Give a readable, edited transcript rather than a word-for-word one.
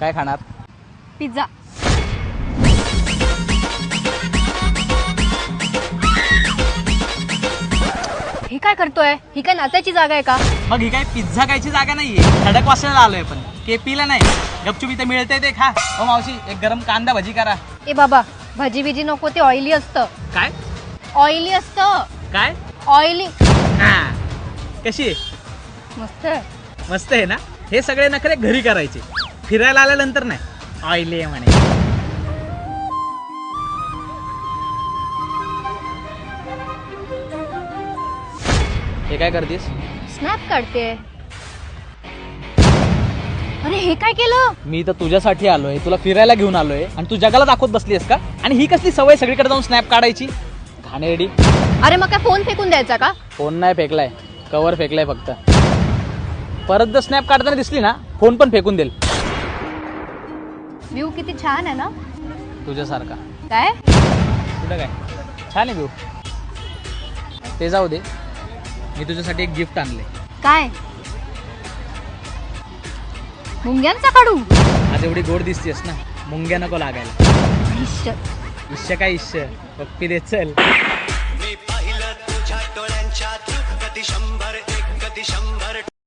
काय खाणार? पिझ्झा. हे काय करतोय? ही काय नाचायची जागा आहे का? मग ही काय पिझ्झा खायची जागा नाहीये, खडक वासायला आलोय. पण केपीला नाही, गपचूप इथे मिळते ते खा. हो मावशी, एक गरम कांदा भजी करा. ए बाबा, भाजी बिजी नको, ते ऑइली असतं. काय ऑइली असतं. काय? ऑइली. हा, कशी आहे? मस्त आहे. मस्त आहे ना. हे सगळे नखरे घरी करायचे, फिरायला आल्यानंतर नाही. ऑइली आहे म्हणे. हे काय करतेस? स्नॅप काढते. अरे हे काय केलं? मी तर तुझ्यासाठी आलोय, तुला फिरायला घेऊन आलोय आणि तू जगाला दाखवत बसलीस का? आणि ही कसली सवय सगळीकडे जाऊन स्नॅप काढायची? घाणेरडी. अरे मग काय फोन फेकून द्यायचा का? फोन नाही फेकलाय, कवर फेकलाय फक्त. परत जर स्नॅप काढताना दिसली ना, फोन पण फेकून देईल. व्ह्यू किती छान आहे ना. तुझ्यासारखा. काय? कुठं काय छान आहे व्ह्यू. ते जाऊ दे, मी तुझ्यासाठी एक गिफ्ट आणले. काय? मुंग्यांचा काढू? आज एवढी गोड दिसतेस ना, मुंग्या नको लागायला. इश्श. इश्य काय इश्य, पप्पी दे चल. मी पाहिलं तुझ्या डोळ्यांच्या कधी 100